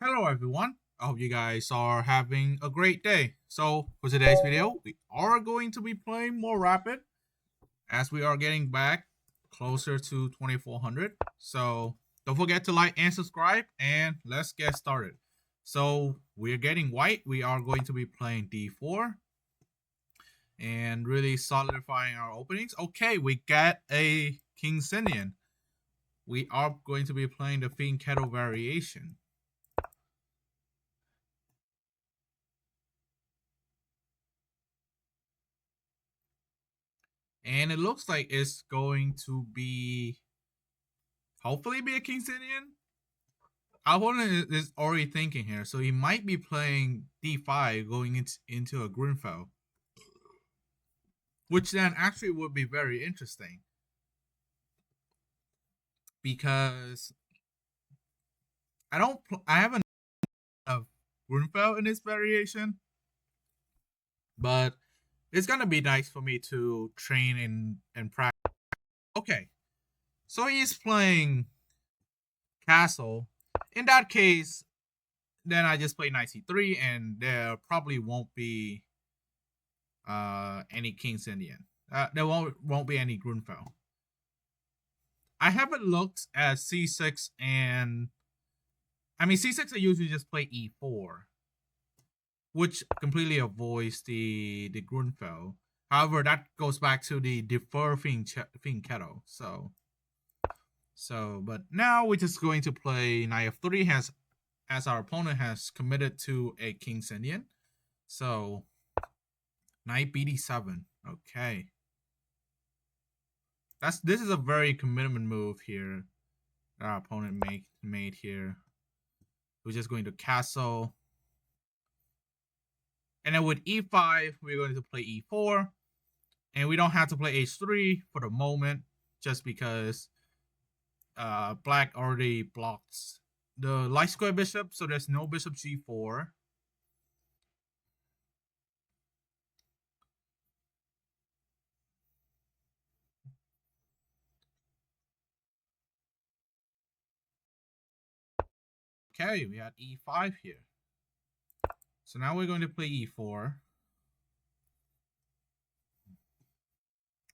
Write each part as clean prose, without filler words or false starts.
Hello everyone. I hope you guys are having a great day. So for today's video, we are going to be playing more Rapid as we are getting back closer to 2400. So don't forget to like and subscribe and let's get started. So we're getting white. We are going to be playing D4 and really solidifying our openings. Okay, we got a King Sinian. We are going to be playing the Fiend Kettle variation. And it looks like it's going to be hopefully be a King Sinian. Our opponent is already thinking here, so he might be playing D5 going into a Grunfeld, which then actually would be very interesting because I haven't of Grunfeld in this variation, but it's gonna be nice for me to train and practice. Okay, so he's playing Castle. In that case, then I just play knight c3, and there probably won't be any King's Indian. There won't be any Grunfeld. I haven't looked at c6 and I mean c6 I usually just play e4, which completely avoids the Grunfeld. However, that goes back to the defer Fiend Kettle. But now we're just going to play knight f3 as our opponent has committed to a King's Indian. So knight bd7. Okay. This is a very commitment move here that our opponent made here. We're just going to castle. And then with e5, we're going to play e4. And we don't have to play h3 for the moment, just because black already blocks the light square bishop, so there's no bishop g4. Okay, we had e5 here. So now we're going to play e4.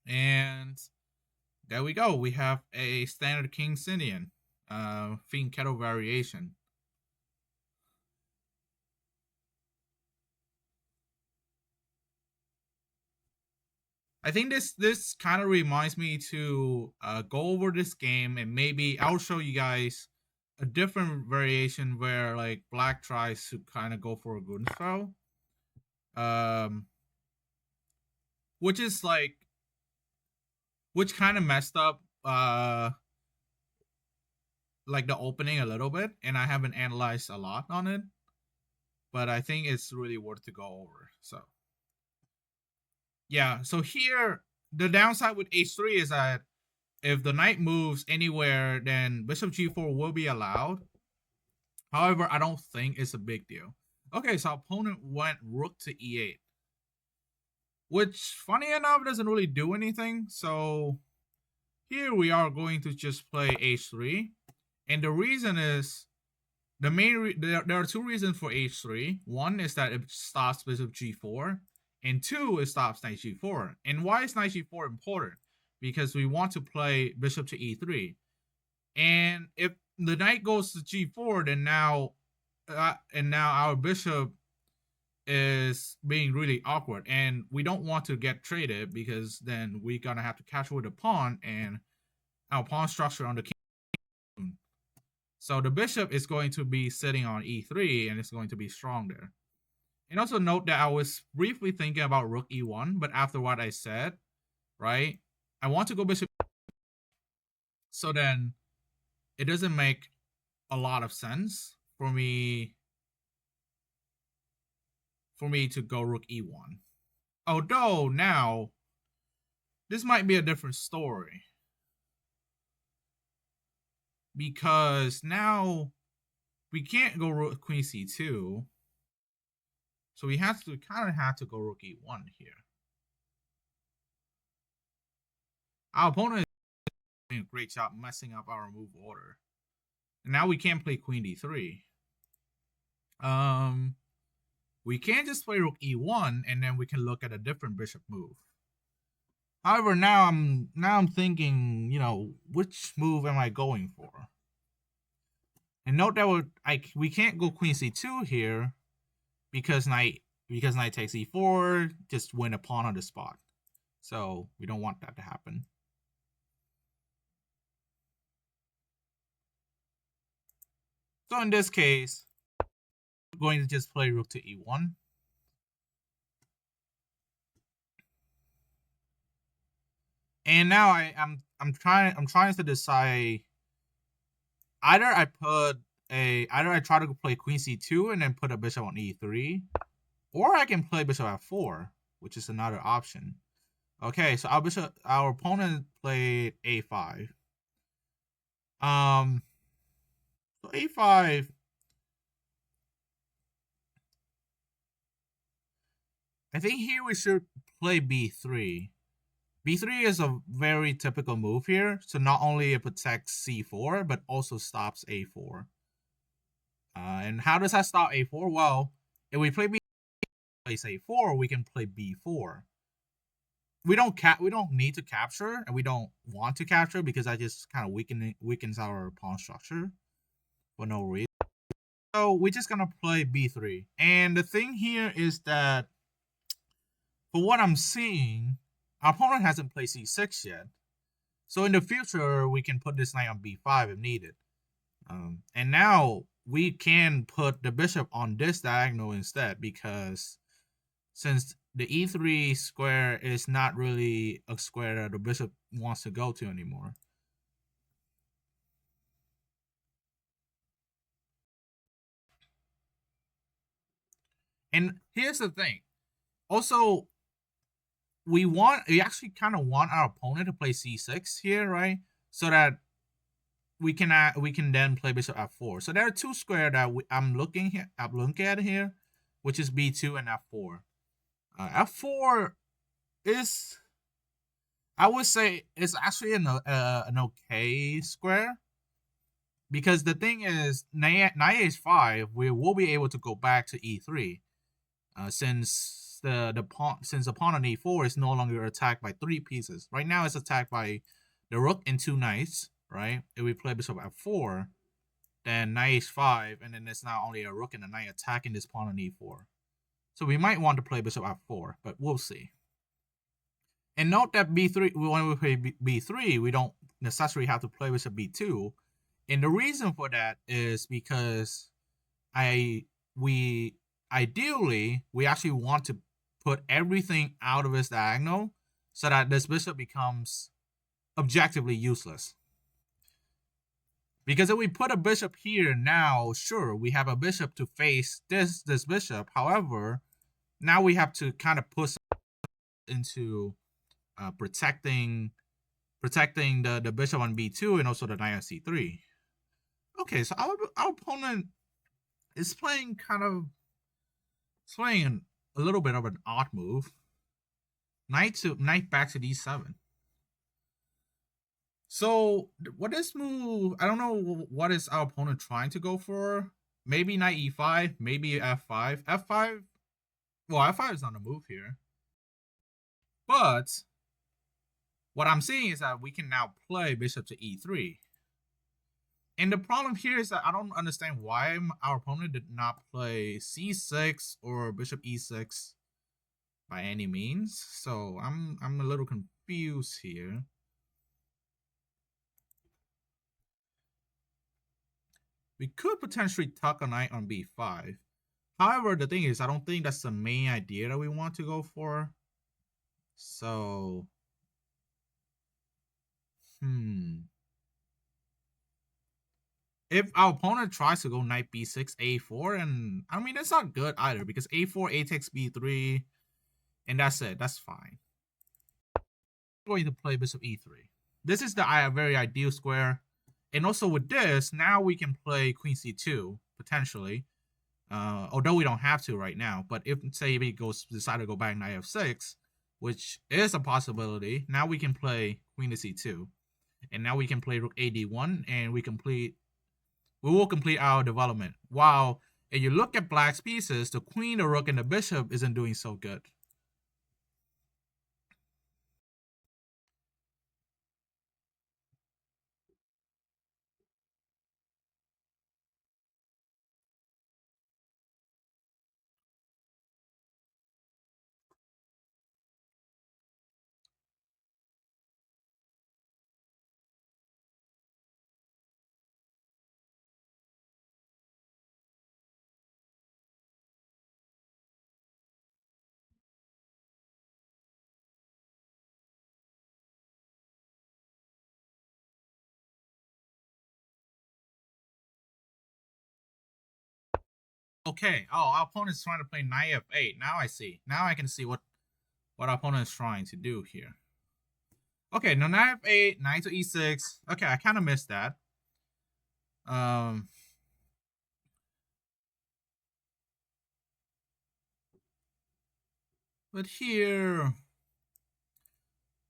And there we go. We have a standard King Sinian, Fiend Kettle variation. I think this kind of reminds me to go over this game, and maybe I'll show you guys a different variation where like black tries to kind of go for a Gunfell, um, which is like which kind of messed up like the opening a little bit, and I haven't analyzed a lot on it, but I think it's really worth to go over. So yeah, so here the downside with h3 is that if the knight moves anywhere, then bishop g4 will be allowed. However, I don't think it's a big deal. Okay, so opponent went rook to e8, which, funny enough, doesn't really do anything. So here we are going to just play h3. And the reason is, there are two reasons for h3. One is that it stops bishop g4. And two, it stops knight g4. And why is knight g4 important? Because we want to play bishop to e3. And if the knight goes to g4, then now our bishop is being really awkward, and we don't want to get traded because then we're gonna have to catch with a pawn, and our pawn structure on the king. So the bishop is going to be sitting on e3, and it's going to be strong there. And also note that I was briefly thinking about rook e1, but after what I said, right, I want to go bishop. So then it doesn't make a lot of sense for me to go rook e1. Although now this might be a different story, because now we can't go rook queen c2, so we kind of have to go rook e1 here. Our opponent is doing a great job messing up our move order, and now we can't play queen d3. Um, we can just play rook e1, and then we can look at a different bishop move. However, now I'm thinking, which move am I going for? And note that we can't go queen c2 here because knight takes e4, just win a pawn on the spot. So we don't want that to happen. So in this case, we're going to just play rook to e1. And now I'm trying to decide, either I try to play queen c2 and then put a bishop on e3, or I can play bishop f4, which is another option. Okay, so our opponent played a5. So a5. I think here we should play b3. b3 is a very typical move here. So not only it protects c4, but also stops a4. And how does that stop a4? Well, if we play plays a4, we can play b4. We don't need to capture, and we don't want to capture, because that just kind of weakens our pawn structure for no reason. So we're just gonna play b3. And the thing here is that, for what I'm seeing, our opponent hasn't played c6 yet. So in the future, we can put this knight on b5 if needed. And now we can put the bishop on this diagonal instead, because since the e3 square is not really a square that the bishop wants to go to anymore. And here's the thing. Also, we actually kind of want our opponent to play c6 here, right? So that we can then play bishop f4. So there are two squares that I'm looking at here, which is b2 and f4. F4 is, I would say, it's actually an okay square, because the thing is, knight h5, we will be able to go back to e3, since the pawn on e4 is no longer attacked by 3 pieces. Right now, it's attacked by the rook and 2 knights. Right? If we play bishop f4, then knight h5, and then it's now only a rook and a knight attacking this pawn on e4. So we might want to play bishop f4, but we'll see. And note that b3, when we play b3, we don't necessarily have to play bishop b2. And the reason for that is because we actually want to put everything out of his diagonal, so that this bishop becomes objectively useless. Because if we put a bishop here now, sure, we have a bishop to face this bishop. However, now we have to kind of push into protecting the bishop on b2 and also the knight on c3. Okay, so our opponent is playing a little bit of an odd move. Knight back to d7. So what this move, I don't know what is our opponent trying to go for. Maybe knight e5, maybe f5. F5, well, f5 is not a move here. But what I'm seeing is that we can now play bishop to e3. And the problem here is that I don't understand why our opponent did not play c6 or bishop e6 by any means. So I'm a little confused here. We could potentially tuck a knight on b5. However, the thing is, I don't think that's the main idea that we want to go for. So, if our opponent tries to go knight b6, a4, and I mean, that's not good either, because a4, a takes b3, and that's it. That's fine. I'm going to play bishop e3. This is the very ideal square. And also with this, now we can play queen c2, potentially. Although we don't have to right now. But if, say, we decide to go back knight f6, which is a possibility, now we can play queen to c2. And now we can play rook ad1, and we will complete our development. While and you look at black's pieces, the queen, the rook, and the bishop isn't doing so good. Okay. Oh, our opponent's trying to play knight f8. Now I see. Now I can see what our opponent is trying to do here. Okay, now knight f8, knight to e6. Okay, I kind of missed that. Um, but here,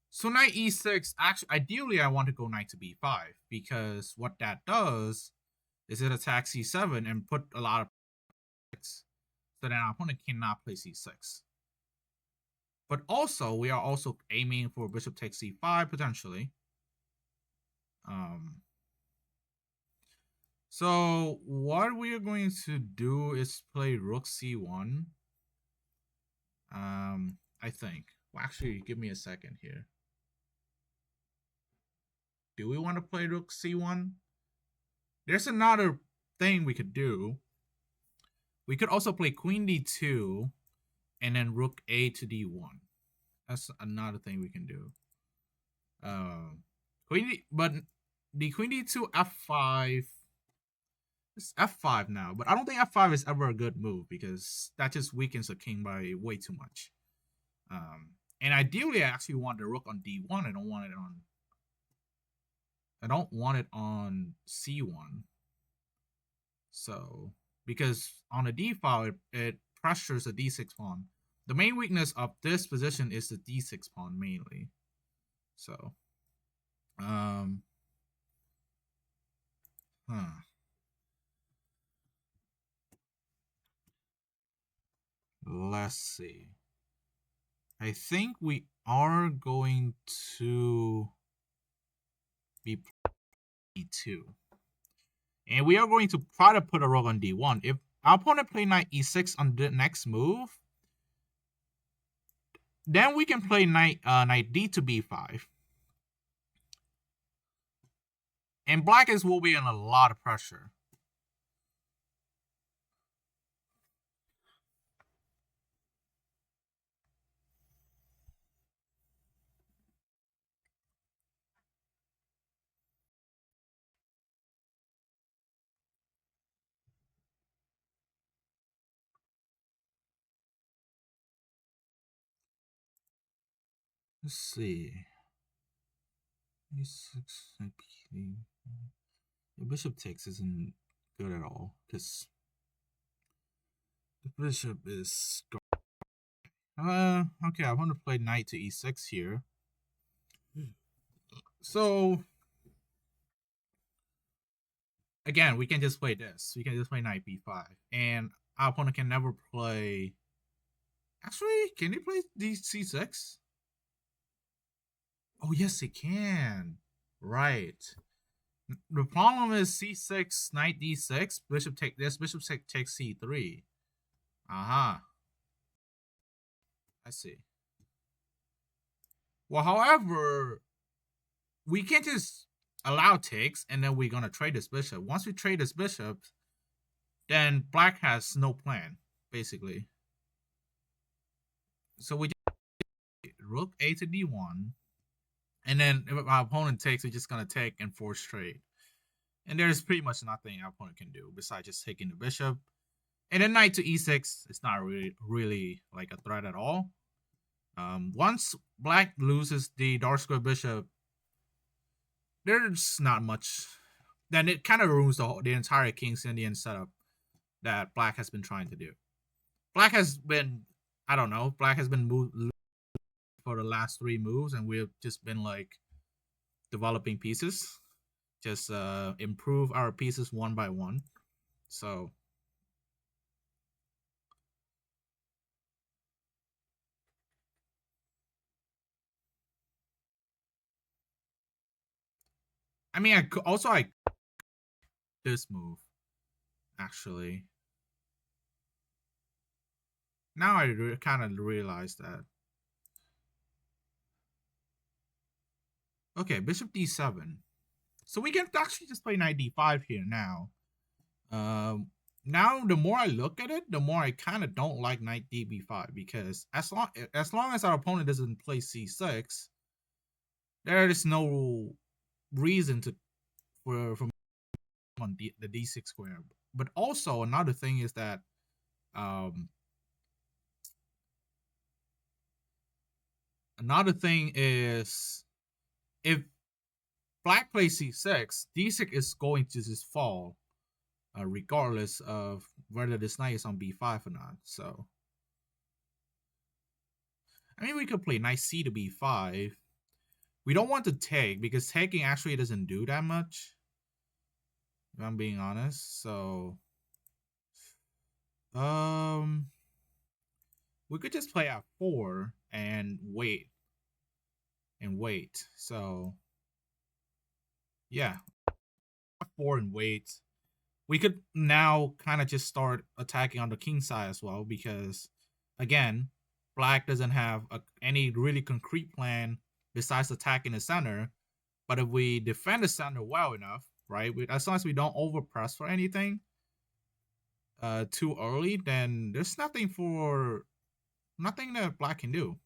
so knight e6. Actually, ideally, I want to go knight to b5 because what that does is it attacks c7 and put a lot of so then our opponent cannot play c6. But also, we are also aiming for bishop takes c5 potentially. So what we are going to do is play rook c1. I think. Well, actually, give me a second here. Do we want to play rook c1? There's another thing we could do. We could also play queen d2 and then rook a to d1. That's another thing we can do. But the queen d2 f5. It's f5 now, but I don't think f5 is ever a good move because that just weakens the king by way too much. And ideally, I actually want the rook on d1. I don't want it on c1. So because on a d file, it pressures the d6 pawn. The main weakness of this position is the d6 pawn mainly. So, let's see. I think we are going to be e2. And we are going to try to put a rook on d1. If our opponent play knight e6 on the next move, then we can play knight d to b5. And black will be in a lot of pressure. Let's see. E6, the bishop takes isn't good at all because the bishop is. Okay, I want to play knight to e6 here. So again, we can just play this. We can just play knight b5, and our opponent can never play. Actually, can he play c6? Oh yes, he can. Right. The problem is c6, knight d6, bishop take this, bishop takes c3. Aha. I see. Well, however, we can't just allow takes and then we're gonna trade this bishop. Once we trade this bishop, then black has no plan, basically. So we just rook a to d1, and then if our opponent takes, we're just gonna take and force trade. And there's pretty much nothing our opponent can do besides just taking the bishop. And then knight to e6, it's not really like a threat at all. Once black loses the dark square bishop, there's not much. Then it kind of ruins the entire King's Indian setup that black has been trying to do. Black has been, I don't know, black has been moved for the last 3 moves, and we've just been like developing pieces, just improve our pieces one by one. So I mean, I this move actually. Now I kind of realize that. Okay, bishop d7. So we can actually just play knight d5 here now. Now the more I look at it, the more I kind of don't like knight db5 because as long as our opponent doesn't play c6, there is no reason to for on the d6 square. But also another thing is that um another thing is if black plays c6, d6 is going to just fall, regardless of whether this knight is on b5 or not. So I mean, we could play knight c to b5. We don't want to take because taking actually doesn't do that much, if I'm being honest. So we could just play f4 and wait. So yeah, f4 and wait. We could now kind of just start attacking on the king side as well because, again, black doesn't have any really concrete plan besides attacking the center. But if we defend the center well enough, right, as long as we don't overpress for anything too early, then there's nothing that black can do.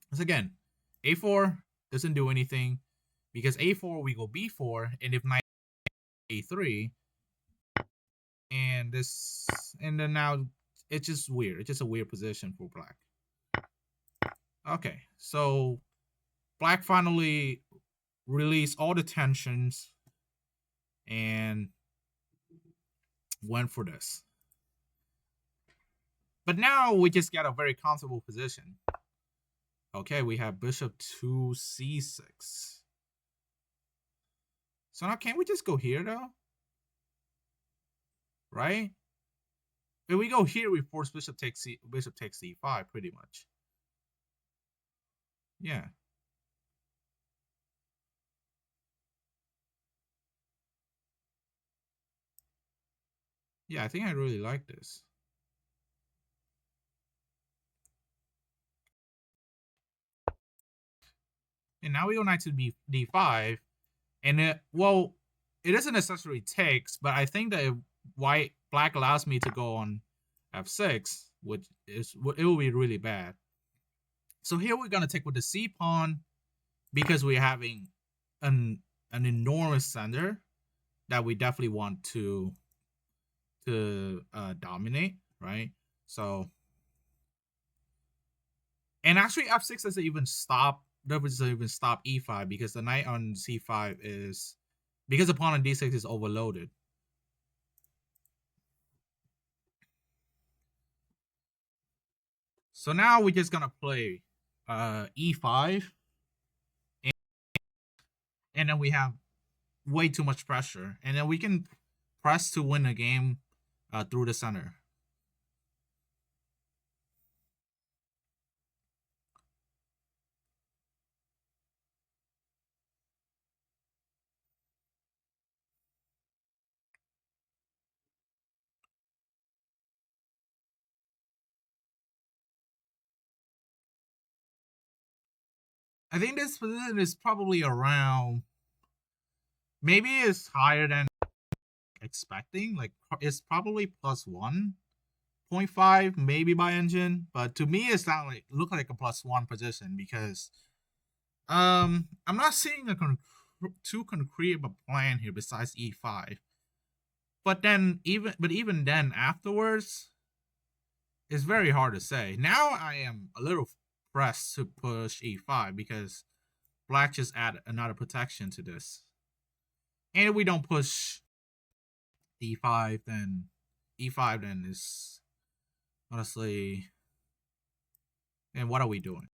Because again, a4 doesn't do anything because a4 we go b4, and if knight a3, and then now it's just weird. It's just a weird position for black. Okay, so black finally released all the tensions and went for this. But now we just get a very comfortable position. Okay, we have bishop to c6. So now can't we just go here though? Right? If we go here, we force bishop takes c5 pretty much. Yeah. Yeah, I think I really like this. And now we go knight to d5. And it isn't necessarily takes, but I think that if black allows me to go on f6, which it will be really bad. So here we're gonna take with the c pawn because we're having an enormous center that we definitely want to dominate, right? So, and actually f6 doesn't even stop e5 because the knight on c5 is, because the pawn on d6 is overloaded. So now we're just gonna play e5, and then we have way too much pressure, and then we can press to win the game through the center. I think this position is probably around, maybe it's higher than expecting. Like it's probably plus 1.5 maybe by engine, but to me it's not like look like a plus 1 position because I'm not seeing too concrete of a plan here besides e5. But even then afterwards, it's very hard to say. Now I am a little pressed to push e5 because black just add another protection to this. And if we don't push e5, then e5 then is honestly. And what are we doing?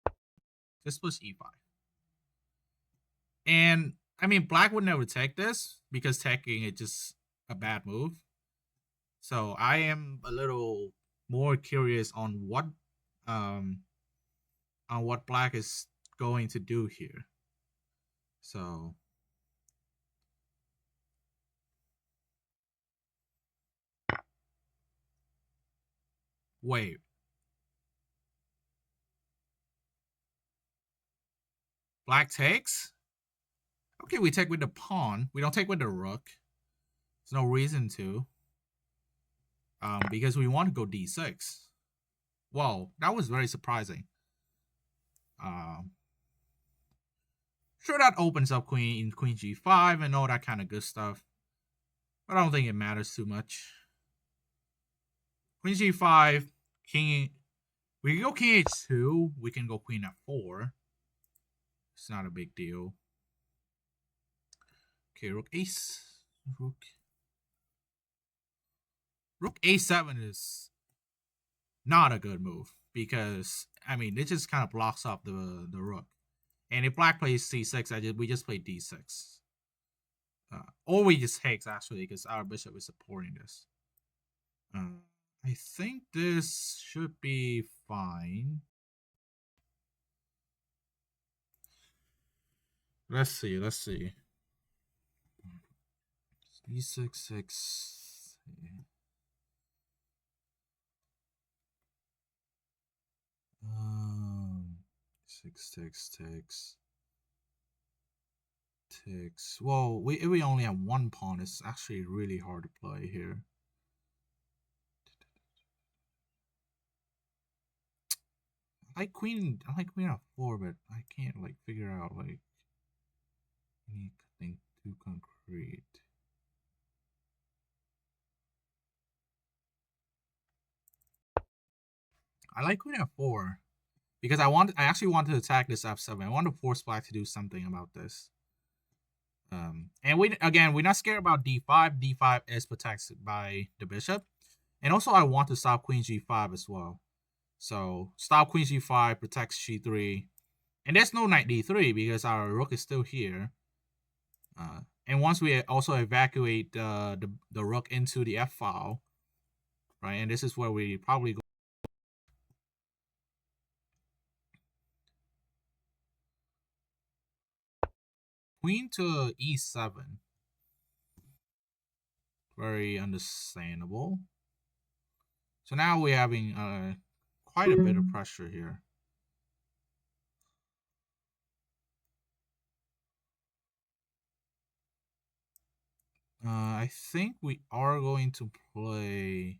Just push e5. And I mean, black would never take this because taking it just a bad move. So I am a little more curious um on what black is going to do here. So Wait. Black takes? Okay, we take with the pawn. We don't take with the rook. There's no reason to. Because we want to go d6. Whoa, that was very surprising. Sure, that opens up queen g5 and all that kind of good stuff. But I don't think it matters too much. Queen g5, king. We can go king h2. We can go queen f4. It's not a big deal. Okay, rook ace. Rook a7 is not a good move because I mean it just kind of blocks up the rook. And if black plays c6, we just play d6. Or we just takes actually because our bishop is supporting this. I think this should be fine. Let's see. D6, 6. Six takes. Well, we only have one pawn. It's actually really hard to play here. I like queen f4, but I can't like figure out like anything too concrete. I like queen f4 because I actually want to attack this f7. I want to force black to do something about this. And we're not scared about d5. d5 is protected by the bishop, and also I want to stop queen g5 as well. So stop queen g5, protects g3, and there's no knight d3 because our rook is still here. And once we also evacuate the rook into the f file, right? And this is where we probably go. Queen to e7. Very understandable. So now we're having quite a bit of pressure here. I think we are going to play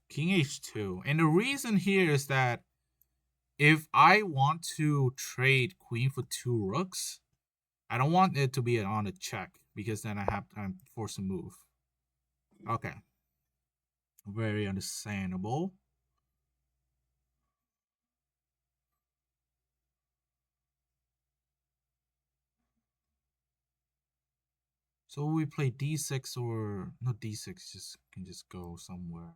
king h2. And the reason here is that if I want to trade queen for 2 rooks, I don't want it to be on a check because then I'm forced to move. Okay. Very understandable. So we play d6 or not d6, can just go somewhere.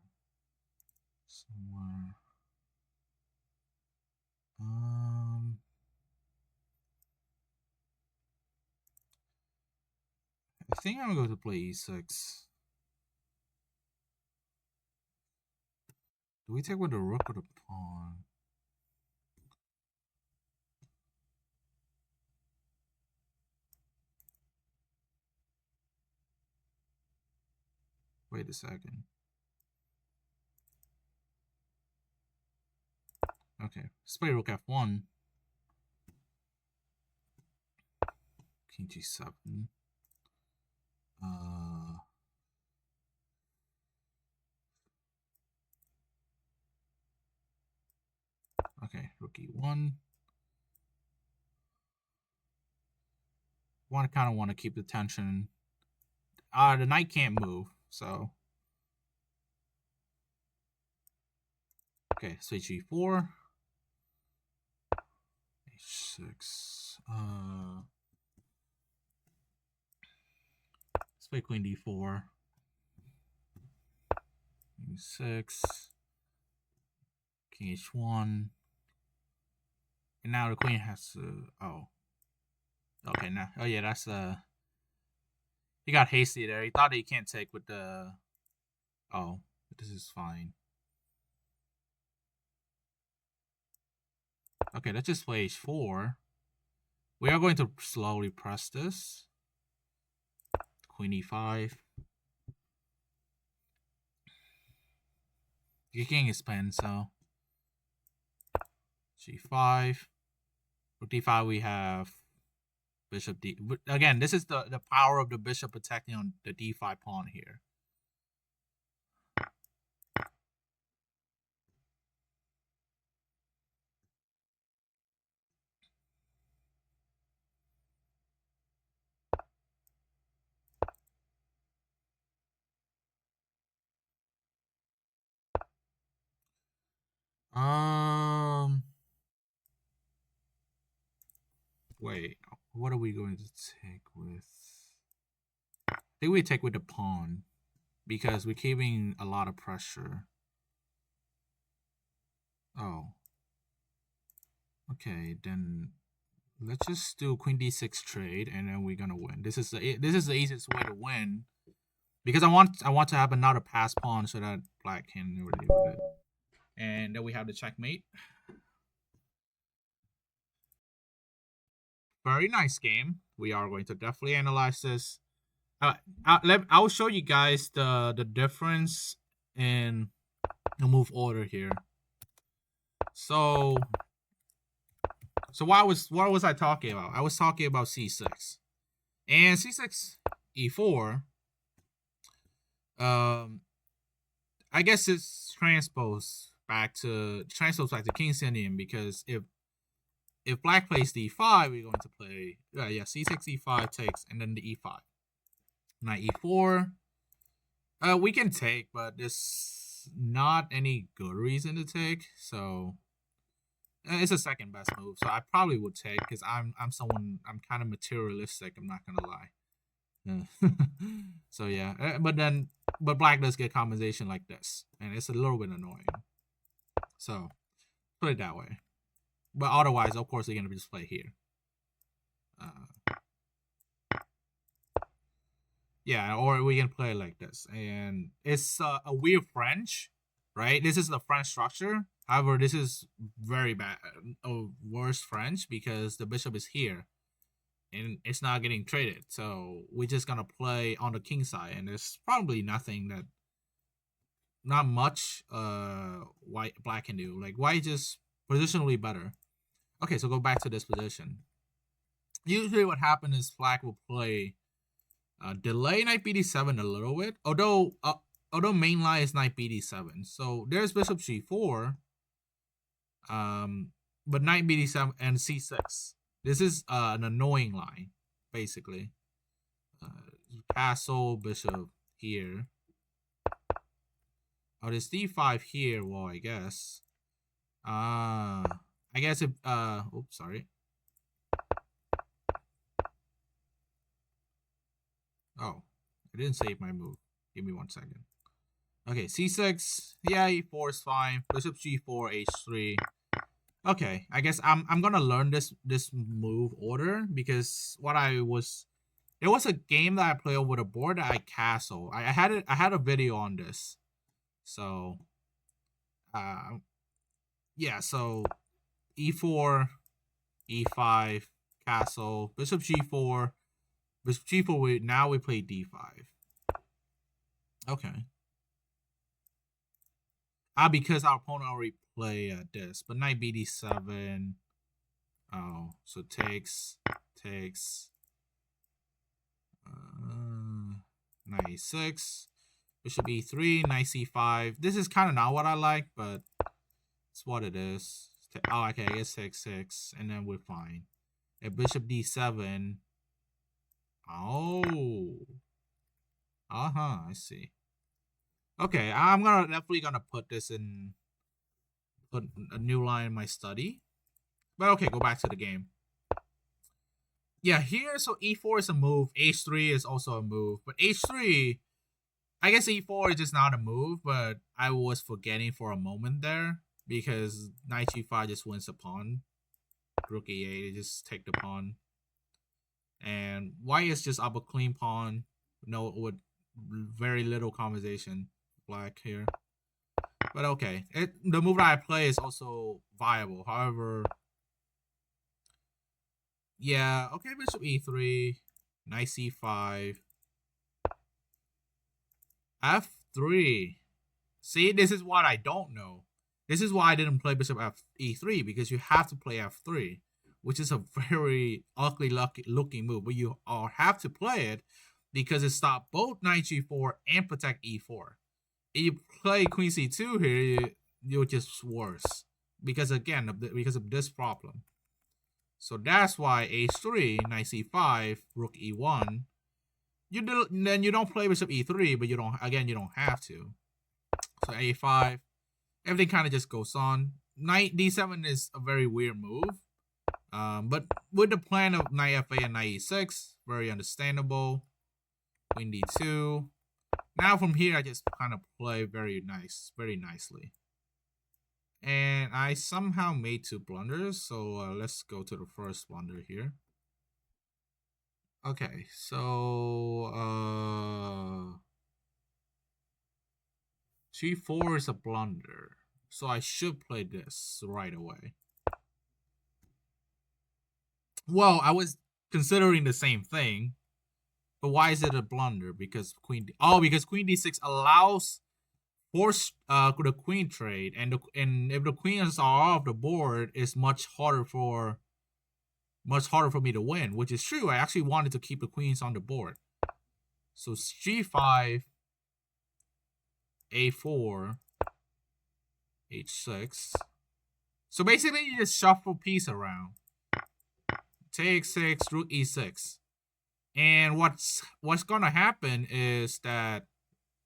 I think I'm going to play e6. Do we take with the rook or the pawn? Wait a second. Okay, let's play rook f1. King g7. Okay, rook e1. Kind of want to keep the tension. The knight can't move, so. Okay, so h4. h6. Let's play queen d4. e6. King h1. And now the queen has to. Oh. Okay, now. Oh, yeah, that's he got hasty there. He thought he can't take with the. Oh, but this is fine. Okay, let's just play h4. We are going to slowly press this. Queen e5. The king is pinned, so g5. Rook d5, we have bishop d. Again, this is the power of the bishop protecting on the d5 pawn here. Wait, what are we going to take with? I think we take with the pawn because we're keeping a lot of pressure. Oh. Okay, then let's just do queen d6 trade, and then we're gonna win. This is the easiest way to win because I want to have another pass pawn so that black can deal with it. And then we have the checkmate. Very nice game. We are going to definitely analyze this. I'll show you guys the difference in the move order here. So what was I talking about? I was talking about c6 and c6 e4. I guess it's transposed back to King's Indian because if black plays d5, we're going to play c6 e5 takes and then the e5. Knight e4. We can take, but there's not any good reason to take. So it's a second best move. So I probably would take because I'm kind of materialistic. I'm not gonna lie. So yeah, but black does get compensation like this, and it's a little bit annoying. So put it that way. But otherwise, of course, they're gonna just play here. Yeah, or we can play like this, and it's a weird French, right? This is the French structure. However, this is very bad, worse French because the bishop is here, and it's not getting traded. So we're just gonna play on the king side, and there's probably not much black can do. Like white just positionally better. Okay, so go back to this position. Usually, what happens is black will play delay knight bd7 a little bit, although main line is knight bd7. So there's bishop g4, but knight bd7 and c6. This is an annoying line, basically. Castle, bishop here. Oh, there's d5 here. Well, I guess. I guess it. Oops, sorry. Oh, I didn't save my move. Give me 1 second. Okay, c6. Yeah, e4 is fine. Bishop g4, h3. Okay, I guess I'm gonna learn this move order because there was a game that I played over the board that I castle. I had a video on this. So yeah, so e4, e5, castle, bishop g4, bishop g4. Now we play d5. Okay. Because our opponent already play this, but knight bd7. Oh, so takes. Knight e6, bishop e3, knight c5. This is kind of not what I like, but it's what it is. Oh, okay, I guess takes 6, and then we're fine. At bishop d7. Oh. I see. Okay, I'm definitely gonna put a new line in my study. But okay, go back to the game. Yeah, here, so e4 is a move. h3 is also a move. But h3, I guess e4 is just not a move, but I was forgetting for a moment there because knight g5 just wins the pawn. Rook e8, just take the pawn. And white is just up a clean pawn. No, with very little conversation. Black here. But okay, the move that I play is also viable. However, yeah, okay, bishop e3, knight c5, f3. See, this is what I don't know. This is why I didn't play bishop e3, because you have to play f3, which is a very ugly looking move, but you all have to play it because it stops both knight g4 and protect e4. If you play queen c2 here, you're just worse because again because of this problem. So that's why h3, knight c5, rook e1. Then you don't play bishop e3, but you don't have to. So a5, everything kind of just goes on. Knight d7 is a very weird move. But with the plan of knight fa and knight e6, very understandable. Queen d2. Now from here, I just kind of play very nicely. And I somehow made 2 blunders, so let's go to the first blunder here. Okay, so g4 is a blunder, so I should play this right away. Well, I was considering the same thing, but why is it a blunder? Because because queen d6 allows force the queen trade, and if the queens are off the board, it's much harder for me to win, which is true. I actually wanted to keep the queens on the board. So g5, a4, h6. So basically, you just shuffle piece around. Take 6, rook e6. And what's gonna happen is that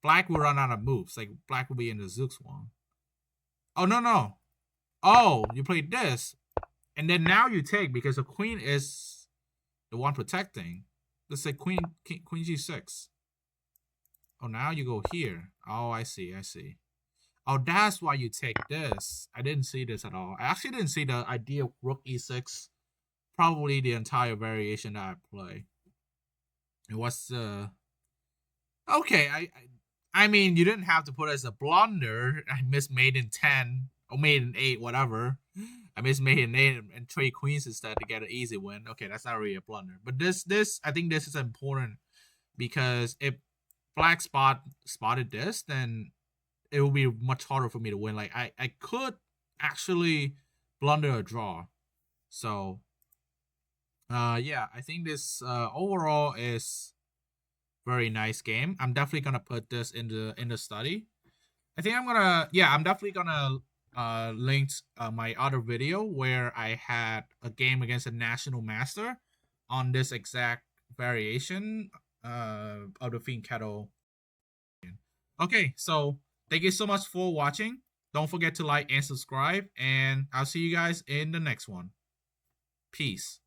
black will run out of moves. Like black will be in the Zooks one. Oh no. Oh, you played this. And then now you take because the queen is the one protecting. Let's say queen g6. Oh, now you go here. Oh, I see. Oh, that's why you take this. I didn't see this at all. I actually didn't see the idea of rook e6. Probably the entire variation that I play. It was okay. I mean, you didn't have to put it as a blunder. I missed mate in 10 or mate in 8, whatever. I missed mate in 8 and trade queens instead to get an easy win. Okay, that's not really a blunder. But this I think this is important because if black spotted this, then it will be much harder for me to win. Like I could actually blunder a draw. So yeah, I think this overall is very nice game. I'm definitely gonna put this in the study. I think I'm definitely gonna link my other video where I had a game against a national master on this exact variation of the Fiend Kettle. Okay, so thank you so much for watching. Don't forget to like and subscribe, and I'll see you guys in the next one. Peace.